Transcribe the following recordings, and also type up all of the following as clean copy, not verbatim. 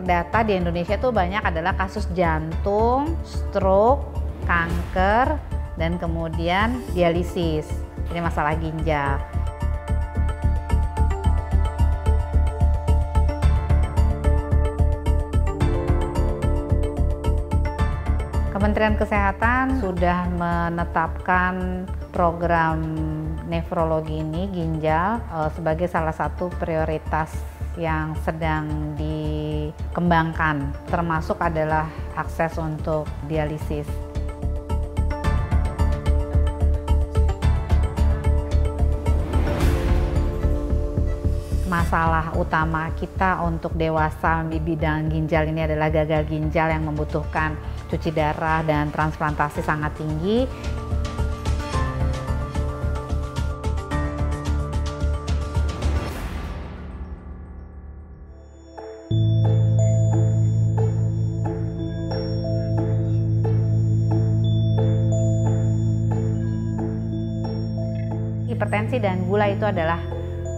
terdata di Indonesia tuh banyak adalah kasus jantung, stroke, kanker, dan kemudian dialisis. Ini masalah ginjal. Kementerian Kesehatan sudah menetapkan program nefrologi ini, ginjal, sebagai salah satu prioritas yang sedang dikembangkan, termasuk adalah akses untuk dialisis. Masalah utama kita untuk dewasa di bidang ginjal ini adalah gagal ginjal yang membutuhkan cuci darah dan transplantasi sangat tinggi. Hipertensi dan gula itu adalah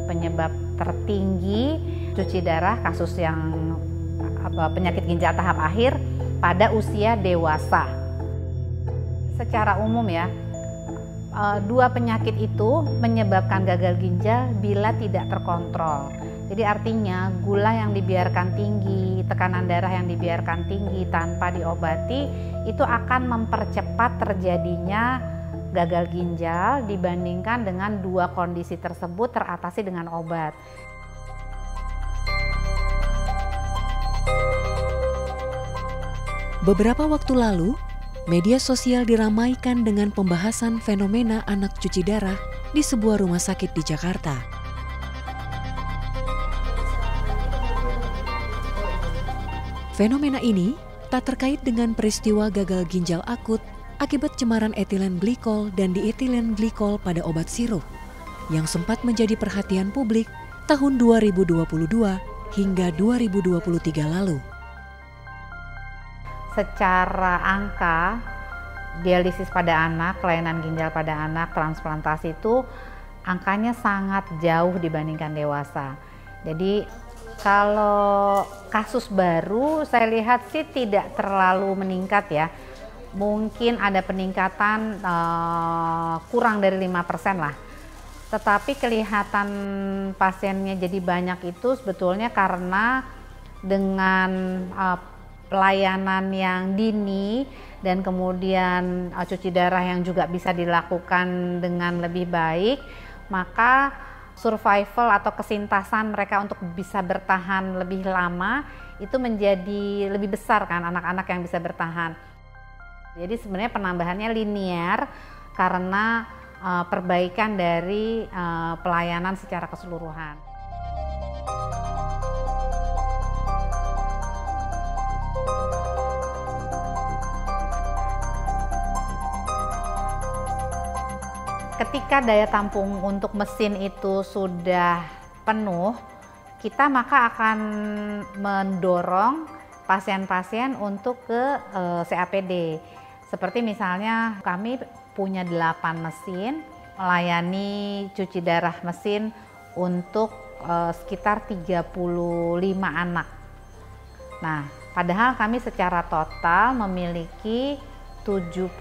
penyebab tertinggi cuci darah, kasus yang penyakit ginjal tahap akhir pada usia dewasa. Secara umum ya, dua penyakit itu menyebabkan gagal ginjal bila tidak terkontrol. Jadi artinya gula yang dibiarkan tinggi, tekanan darah yang dibiarkan tinggi tanpa diobati itu akan mempercepat terjadinya gagal ginjal dibandingkan dengan dua kondisi tersebut teratasi dengan obat. Beberapa waktu lalu, media sosial diramaikan dengan pembahasan fenomena anak cuci darah di sebuah rumah sakit di Jakarta. Fenomena ini tak terkait dengan peristiwa gagal ginjal akut akibat cemaran etilen glikol dan dietilen glikol pada obat sirup yang sempat menjadi perhatian publik tahun 2022 hingga 2023 lalu. Secara angka, dialisis pada anak, kelainan ginjal pada anak, transplantasi itu angkanya sangat jauh dibandingkan dewasa. Jadi kalau kasus baru saya lihat sih tidak terlalu meningkat ya. Mungkin ada peningkatan kurang dari 5% lah. Tetapi kelihatan pasiennya jadi banyak itu sebetulnya karena dengan pelayanan yang dini dan kemudian cuci darah yang juga bisa dilakukan dengan lebih baik, maka survival atau kesintasan mereka untuk bisa bertahan lebih lama itu menjadi lebih besar kan, anak-anak yang bisa bertahan. Jadi sebenarnya penambahannya linear karena perbaikan dari pelayanan secara keseluruhan. Ketika daya tampung untuk mesin itu sudah penuh, kita maka akan mendorong pasien-pasien untuk ke CAPD. Seperti misalnya kami punya 8 mesin, melayani cuci darah mesin untuk sekitar 35 anak. Nah, padahal kami secara total memiliki 75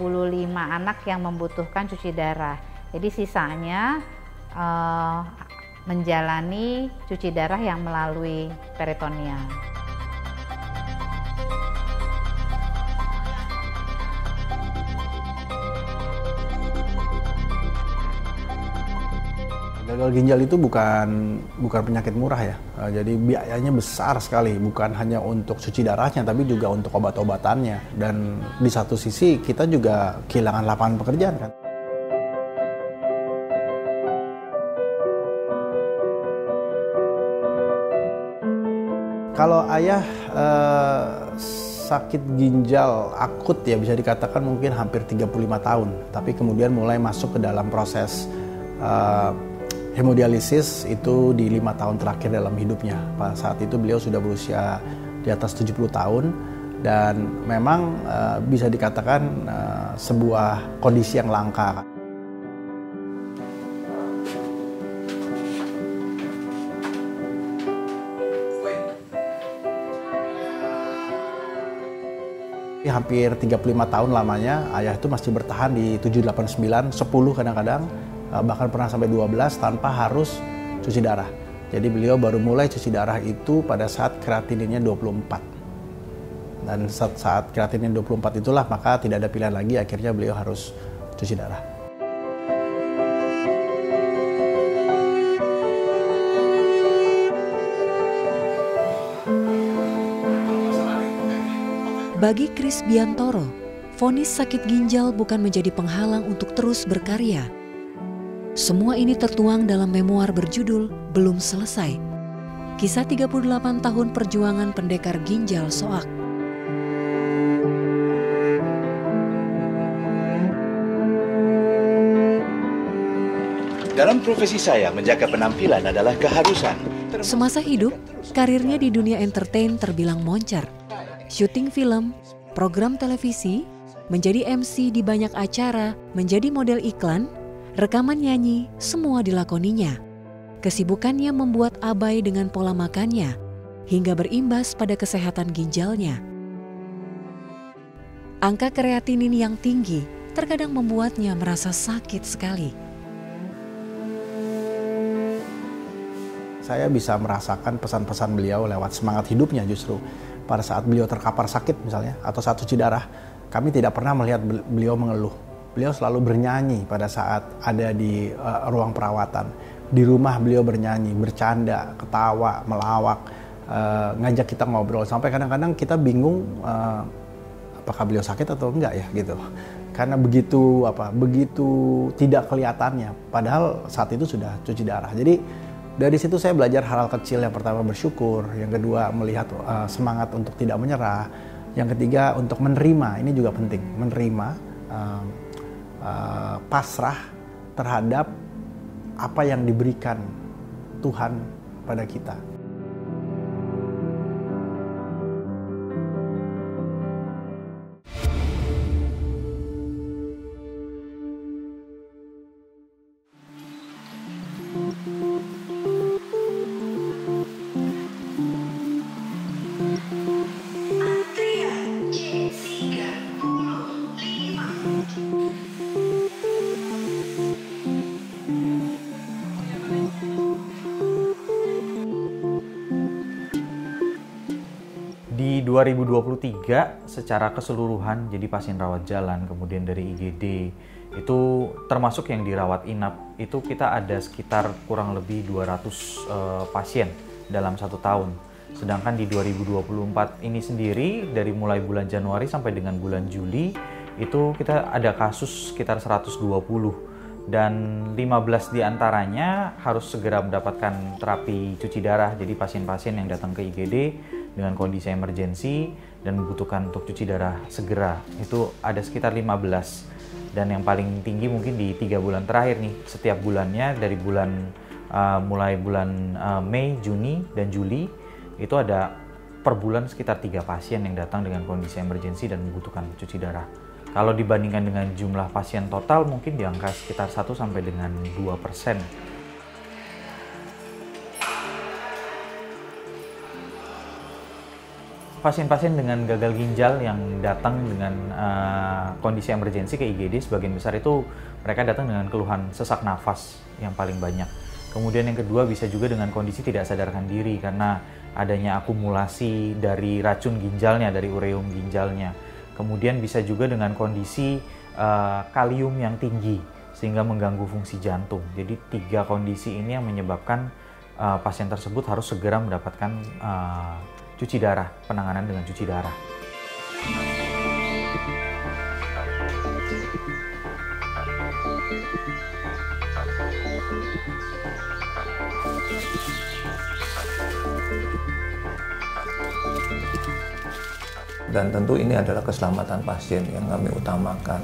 anak yang membutuhkan cuci darah. Jadi sisanya menjalani cuci darah yang melalui peritoneal. Gagal ginjal itu bukan penyakit murah ya, jadi biayanya besar sekali, bukan hanya untuk cuci darahnya tapi juga untuk obat-obatannya, dan di satu sisi kita juga kehilangan lapangan pekerjaan kan. Kalau ayah sakit ginjal akut ya bisa dikatakan mungkin hampir 35 tahun, tapi kemudian mulai masuk ke dalam proses hemodialisis itu di 5 tahun terakhir dalam hidupnya. Pada saat itu beliau sudah berusia di atas 70 tahun dan memang bisa dikatakan sebuah kondisi yang langka. hampir 35 tahun lamanya, ayah itu masih bertahan di 7, 8, 9, 10 kadang-kadang, bahkan pernah sampai 12 tanpa harus cuci darah. Jadi beliau baru mulai cuci darah itu pada saat kreatininnya 24. Dan saat kreatinin 24 itulah maka tidak ada pilihan lagi, akhirnya beliau harus cuci darah. Bagi Kris Biantoro, vonis sakit ginjal bukan menjadi penghalang untuk terus berkarya. Semua ini tertuang dalam memoar berjudul Belum Selesai. Kisah 38 tahun perjuangan pendekar ginjal SOAK. Dalam profesi saya, menjaga penampilan adalah keharusan. Semasa hidup, karirnya di dunia entertain terbilang moncer. Syuting film, program televisi, menjadi MC di banyak acara, menjadi model iklan, rekaman nyanyi, semua dilakoninya. Kesibukannya membuat abai dengan pola makannya, hingga berimbas pada kesehatan ginjalnya. Angka kreatinin yang tinggi terkadang membuatnya merasa sakit sekali. Saya bisa merasakan pesan-pesan beliau lewat semangat hidupnya justru. Pada saat beliau terkapar sakit misalnya, atau saat cuci darah, kami tidak pernah melihat beliau mengeluh. Beliau selalu bernyanyi pada saat ada di ruang perawatan. Di rumah beliau bernyanyi, bercanda, ketawa, melawak, ngajak kita ngobrol. Sampai kadang-kadang kita bingung apakah beliau sakit atau enggak ya gitu. Karena begitu tidak kelihatannya. Padahal saat itu sudah cuci darah. Jadi dari situ saya belajar hal-hal kecil. Yang pertama bersyukur, yang kedua melihat semangat untuk tidak menyerah, yang ketiga untuk menerima, ini juga penting, menerima, pasrah terhadap apa yang diberikan Tuhan pada kita. Di 2023 secara keseluruhan, jadi pasien rawat jalan, kemudian dari IGD, itu termasuk yang dirawat inap, itu kita ada sekitar kurang lebih 200 pasien dalam 1 tahun. Sedangkan di 2024 ini sendiri, dari mulai bulan Januari sampai dengan bulan Juli, itu kita ada kasus sekitar 120. Dan 15 diantaranya harus segera mendapatkan terapi cuci darah. Jadi pasien-pasien yang datang ke IGD dengan kondisi emergensi dan membutuhkan untuk cuci darah segera, itu ada sekitar 15. Dan yang paling tinggi mungkin di 3 bulan terakhir nih, setiap bulannya dari mulai bulan Mei, Juni, dan Juli, itu ada per bulan sekitar 3 pasien yang datang dengan kondisi emergensi dan membutuhkan cuci darah. Kalau dibandingkan dengan jumlah pasien total mungkin di angka sekitar 1 sampai dengan 2%. Pasien-pasien dengan gagal ginjal yang datang dengan kondisi emergensi ke IGD, sebagian besar itu mereka datang dengan keluhan sesak nafas yang paling banyak. Kemudian yang kedua bisa juga dengan kondisi tidak sadarkan diri karena adanya akumulasi dari racun ginjalnya, dari ureum ginjalnya. Kemudian bisa juga dengan kondisi kalium yang tinggi sehingga mengganggu fungsi jantung. Jadi 3 kondisi ini yang menyebabkan pasien tersebut harus segera mendapatkan cuci darah, penanganan dengan cuci darah. Dan tentu ini adalah keselamatan pasien yang kami utamakan.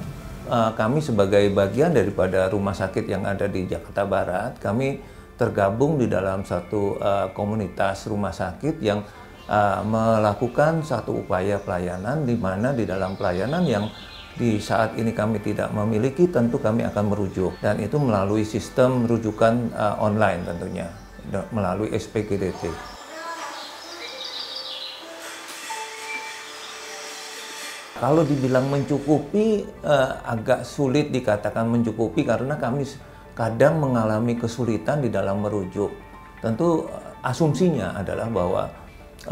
Kami sebagai bagian daripada rumah sakit yang ada di Jakarta Barat, kami tergabung di dalam satu komunitas rumah sakit yang melakukan satu upaya pelayanan, di mana di dalam pelayanan yang di saat ini kami tidak memiliki, tentu kami akan merujuk. Dan itu melalui sistem rujukan online tentunya, melalui SPGDT. Kalau dibilang mencukupi, agak sulit dikatakan mencukupi karena kami kadang mengalami kesulitan di dalam merujuk. Tentu asumsinya adalah bahwa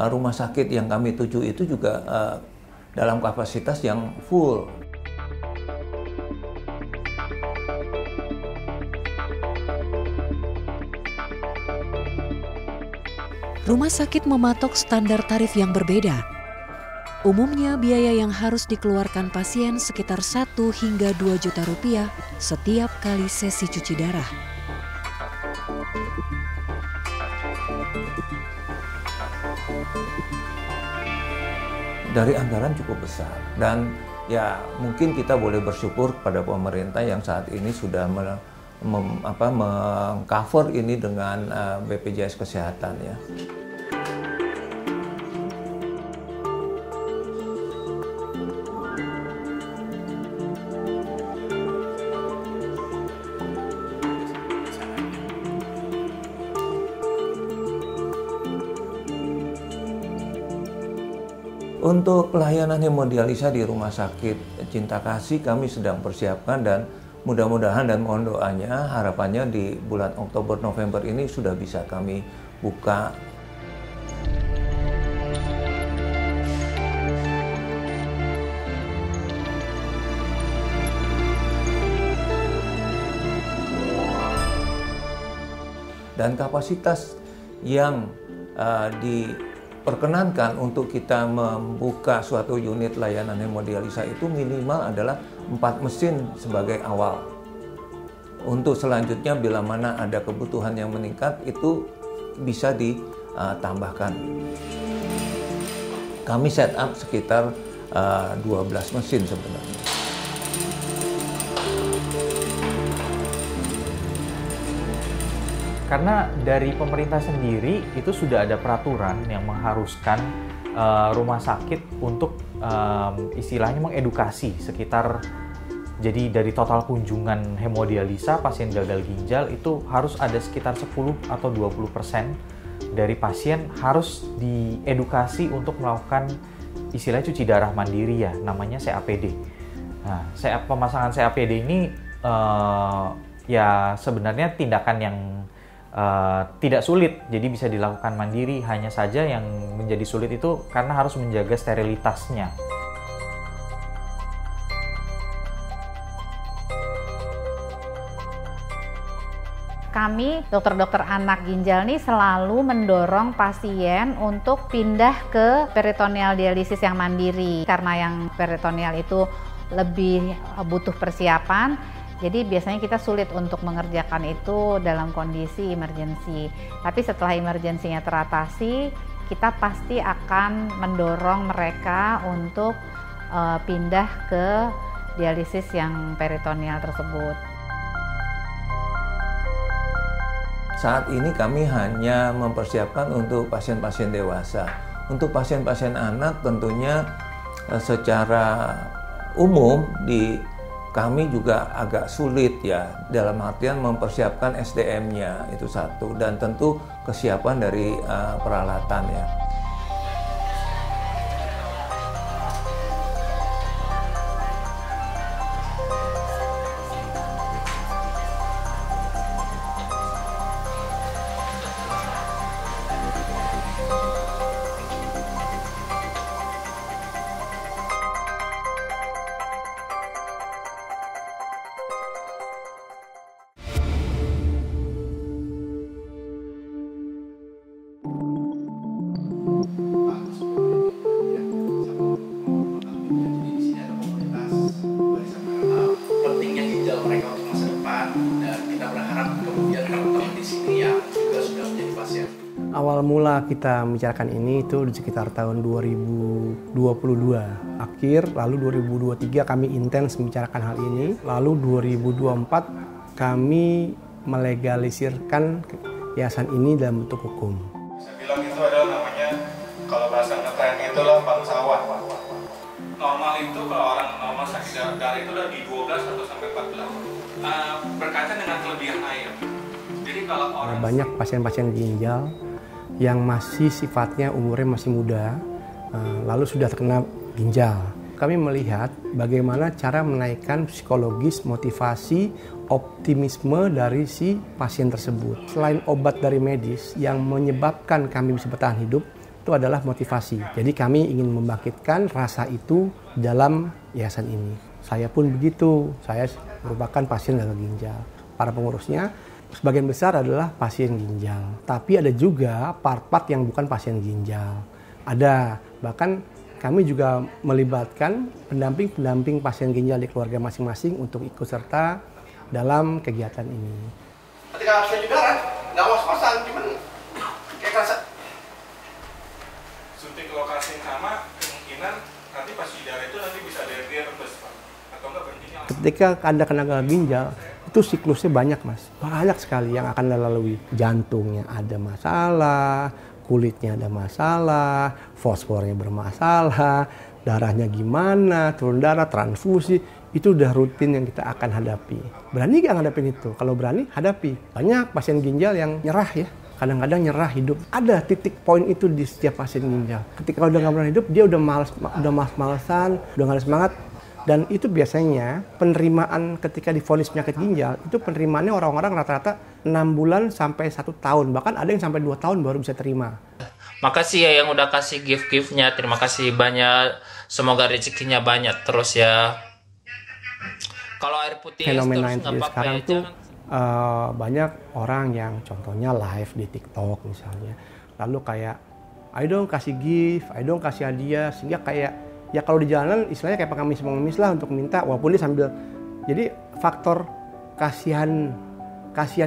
rumah sakit yang kami tuju itu juga dalam kapasitas yang full. Rumah sakit mematok standar tarif yang berbeda. Umumnya biaya yang harus dikeluarkan pasien sekitar 1 hingga 2 juta rupiah setiap kali sesi cuci darah. Dari anggaran cukup besar dan ya mungkin kita boleh bersyukur kepada pemerintah yang saat ini sudah mengcover ini dengan BPJS Kesehatan ya. Untuk pelayanan hemodialisa di Rumah Sakit Cinta Kasih kami sedang persiapkan dan mudah-mudahan dan mohon doanya harapannya di bulan Oktober November ini sudah bisa kami buka. Dan kapasitas yang diperkenankan untuk kita membuka suatu unit layanan hemodialisa itu minimal adalah 4 mesin sebagai awal. Untuk selanjutnya bila mana ada kebutuhan yang meningkat itu bisa ditambahkan. Kami set up sekitar 12 mesin sebenarnya. Karena dari pemerintah sendiri itu sudah ada peraturan yang mengharuskan rumah sakit untuk istilahnya mengedukasi sekitar, jadi dari total kunjungan hemodialisa pasien gagal ginjal itu harus ada sekitar 10 atau 20% dari pasien harus diedukasi untuk melakukan istilah cuci darah mandiri ya, namanya CAPD. Nah, pemasangan CAPD ini ya sebenarnya tindakan yang tidak sulit, jadi bisa dilakukan mandiri. Hanya saja yang menjadi sulit itu karena harus menjaga sterilitasnya. Kami dokter-dokter anak ginjal nih selalu mendorong pasien untuk pindah ke peritoneal dialisis yang mandiri karena yang peritoneal itu lebih butuh persiapan. Jadi biasanya kita sulit untuk mengerjakan itu dalam kondisi emergensi. Tapi setelah emergensinya teratasi, kita pasti akan mendorong mereka untuk pindah ke dialisis yang peritoneal tersebut. Saat ini kami hanya mempersiapkan untuk pasien-pasien dewasa. Untuk pasien-pasien anak tentunya secara umum kami juga agak sulit ya dalam artian mempersiapkan SDM-nya itu satu dan tentu kesiapan dari peralatan ya. Pentingnya ginjal mereka untuk masa depan dan kita berharap kemudian teman-teman di sini yang juga sudah menjadi pasien. Awal mula kita membicarakan ini itu di sekitar tahun 2022 akhir, lalu 2023 kami intens membicarakan hal ini, lalu 2024 kami melegalisirkan yayasan ini dalam bentuk hukum. Saya bilang itu adalah namanya, kalau bahasa ngetren itulah bangsawan. Normal itu kalau orang normal sakit darah itu udah di 12 atau sampai 14. Berkaca dengan kelebihan air. Jadi kalau orang banyak pasien-pasien ginjal yang masih sifatnya umurnya masih muda, lalu sudah terkena ginjal. kami melihat bagaimana cara menaikkan psikologis, motivasi, optimisme dari si pasien tersebut. Selain obat dari medis yang menyebabkan kami bisa bertahan hidup, itu adalah motivasi. Jadi kami ingin membangkitkan rasa itu dalam yayasan ini. Saya pun begitu, saya merupakan pasien gagal ginjal. Para pengurusnya sebagian besar adalah pasien ginjal. Tapi ada juga part-part yang bukan pasien ginjal. Ada, bahkan kami juga melibatkan pendamping pasien ginjal di keluarga masing-masing untuk ikut serta dalam kegiatan ini. Ketika saya juga kan, nggak ngos-ngosan, cuman kayak kerasa. Suntik lokasi yang sama, kemungkinan nanti pas di darah itu nanti bisa direbus, Pak. Atau enggak berhentinya? Ketika Anda kena gagal ginjal, itu siklusnya banyak, Mas. Banyak sekali yang akan Anda lalui. Jantungnya ada masalah, kulitnya ada masalah, fosfornya bermasalah, darahnya gimana, turun darah, transfusi, itu udah rutin yang kita akan hadapi. Berani gak ngadapin itu? Kalau berani, hadapi. Banyak pasien ginjal yang nyerah ya, kadang-kadang nyerah hidup. Ada titik poin itu di setiap pasien ginjal. Ketika udah gak pernah hidup, dia udah males-malesan, udah gak ada semangat. Dan itu biasanya penerimaan ketika divonis penyakit ginjal, itu penerimaannya orang-orang rata-rata 6 bulan sampai 1 tahun. Bahkan ada yang sampai 2 tahun baru bisa terima. Makasih ya yang udah kasih gift-giftnya. Terima kasih banyak. Semoga rezekinya banyak terus ya. Kalau air putih fenomena yang terus sekarang ya, tuh banyak orang yang contohnya live di TikTok misalnya. Lalu kayak, ayo dong kasih gift, ayo dong kasih hadiah. Sehingga kayak, ya kalau di jalanan istilahnya kayak pengemis-pengemis lah untuk minta, walaupun dia sambil. Jadi faktor kasihan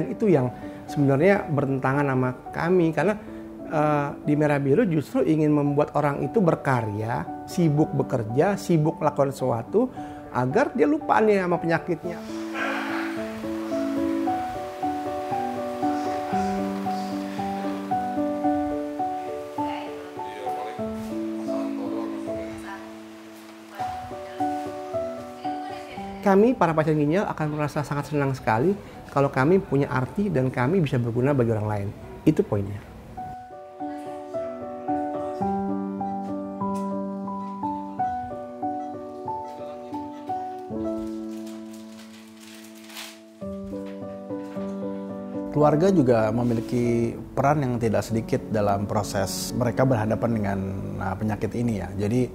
itu yang sebenarnya bertentangan sama kami. Karena di Merah Biru justru ingin membuat orang itu berkarya, sibuk bekerja, sibuk melakukan sesuatu, agar dia lupa nih sama penyakitnya. Kami, para pasien ginjal, akan merasa sangat senang sekali kalau kami punya arti dan kami bisa berguna bagi orang lain. Itu poinnya. Keluarga juga memiliki peran yang tidak sedikit dalam proses mereka berhadapan dengan penyakit ini ya. Jadi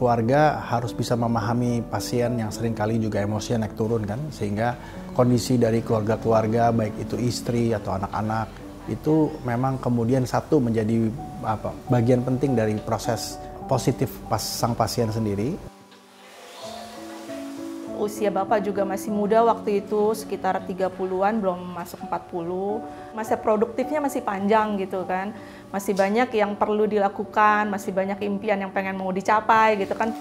keluarga harus bisa memahami pasien yang seringkali juga emosinya naik turun kan, sehingga kondisi dari keluarga-keluarga baik itu istri atau anak-anak itu memang kemudian satu menjadi bagian penting dari proses positif sang pasien sendiri. Usia Bapak juga masih muda waktu itu, sekitar 30-an, belum masuk 40. Masa produktifnya masih panjang gitu kan. Masih banyak yang perlu dilakukan, masih banyak impian yang pengen mau dicapai gitu kan.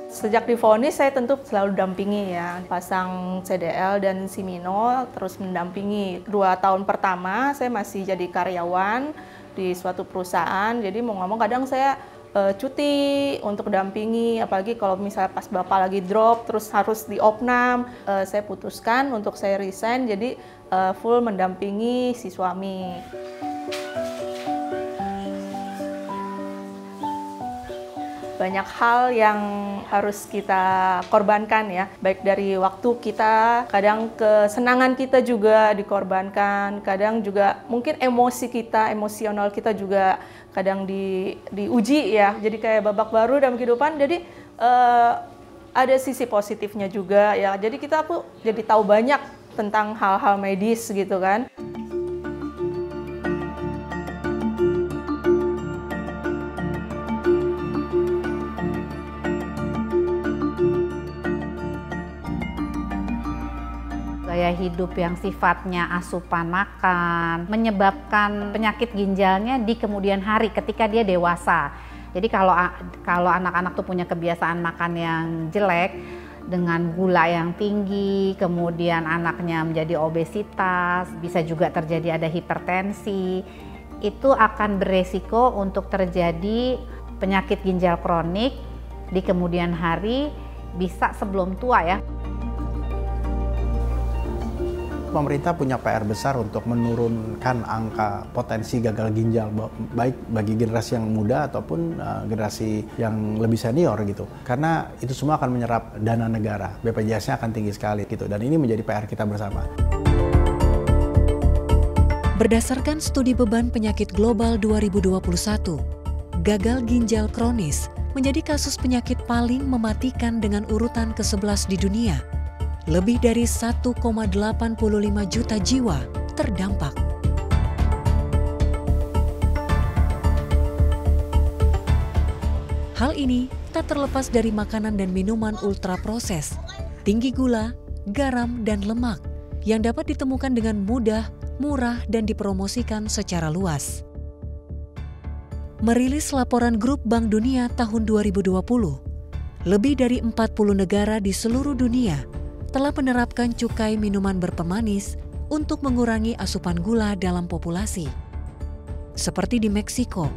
Sejak divonis saya tentu selalu dampingi ya, pasang CDL dan Siminol, terus mendampingi. 2 tahun pertama saya masih jadi karyawan di suatu perusahaan, jadi mau ngomong kadang saya cuti untuk dampingi, apalagi kalau misalnya pas Bapak lagi drop terus harus di opnam, saya putuskan untuk saya resign, jadi full mendampingi si suami. Banyak hal yang harus kita korbankan ya, baik dari waktu kita, kadang kesenangan kita juga dikorbankan, kadang juga mungkin emosi kita, emosional kita juga kadang diuji ya, jadi kayak babak baru dalam kehidupan, jadi ada sisi positifnya juga ya, jadi kita tuh jadi tahu banyak tentang hal-hal medis gitu kan. Gaya hidup yang sifatnya asupan makan menyebabkan penyakit ginjalnya di kemudian hari ketika dia dewasa. Jadi kalau anak-anak tuh punya kebiasaan makan yang jelek dengan gula yang tinggi, kemudian anaknya menjadi obesitas, bisa juga terjadi ada hipertensi, itu akan beresiko untuk terjadi penyakit ginjal kronik di kemudian hari, bisa sebelum tua ya. pemerintah punya PR besar untuk menurunkan angka potensi gagal ginjal baik bagi generasi yang muda ataupun generasi yang lebih senior gitu. Karena itu semua akan menyerap dana negara, BPJS-nya akan tinggi sekali gitu. Dan ini menjadi PR kita bersama. Berdasarkan studi beban penyakit global 2021, gagal ginjal kronis menjadi kasus penyakit paling mematikan dengan urutan ke-11 di dunia. Lebih dari 1,85 juta jiwa terdampak. Hal ini tak terlepas dari makanan dan minuman ultraproses, tinggi gula, garam, dan lemak yang dapat ditemukan dengan mudah, murah, dan dipromosikan secara luas. Merilis laporan Grup Bank Dunia tahun 2020, lebih dari 40 negara di seluruh dunia telah menerapkan cukai minuman berpemanis untuk mengurangi asupan gula dalam populasi. Seperti di Meksiko,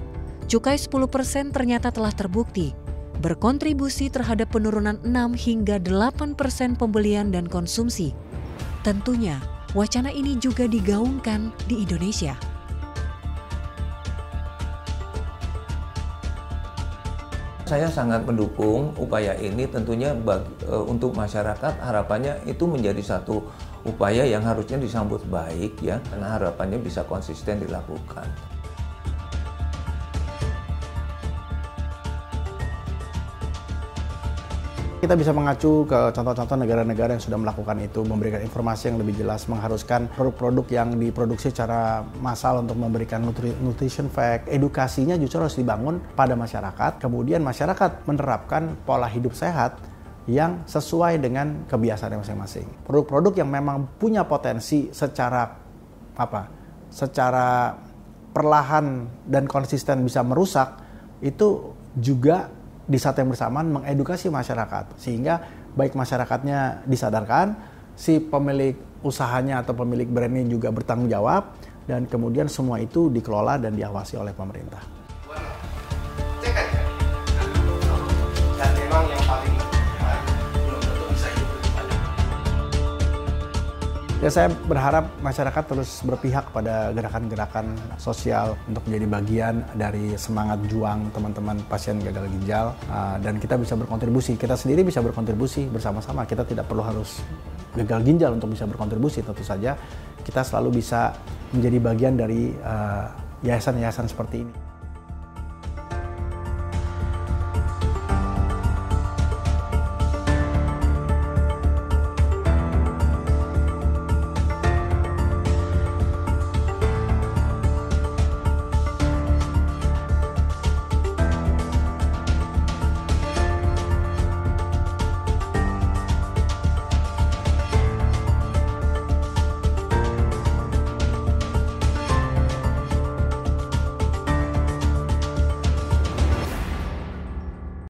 cukai 10% ternyata telah terbukti berkontribusi terhadap penurunan 6 hingga 8% pembelian dan konsumsi. Tentunya, wacana ini juga digaungkan di Indonesia. Saya sangat mendukung upaya ini, tentunya untuk masyarakat harapannya itu menjadi satu upaya yang harusnya disambut baik ya, karena harapannya bisa konsisten dilakukan. Kita bisa mengacu ke contoh-contoh negara-negara yang sudah melakukan itu, memberikan informasi yang lebih jelas, mengharuskan produk-produk yang diproduksi secara massal untuk memberikan nutrition fact. Edukasinya justru harus dibangun pada masyarakat, kemudian masyarakat menerapkan pola hidup sehat yang sesuai dengan kebiasaan masing-masing. Produk-produk yang memang punya potensi secara perlahan dan konsisten bisa merusak, itu juga di saat yang bersamaan mengedukasi masyarakat sehingga baik masyarakatnya disadarkan, si pemilik usahanya atau pemilik brandnya juga bertanggung jawab, dan kemudian semua itu dikelola dan diawasi oleh pemerintah. Dan memang yang paling belum tentu bisa hidup lebih panjang. Ya, saya berharap masyarakat terus berpihak pada gerakan-gerakan sosial untuk menjadi bagian dari semangat juang teman-teman pasien gagal ginjal, dan kita bisa berkontribusi. Kita sendiri bisa berkontribusi bersama-sama. Kita tidak perlu harus gagal ginjal untuk bisa berkontribusi. Tentu saja kita selalu bisa menjadi bagian dari yayasan-yayasan seperti ini.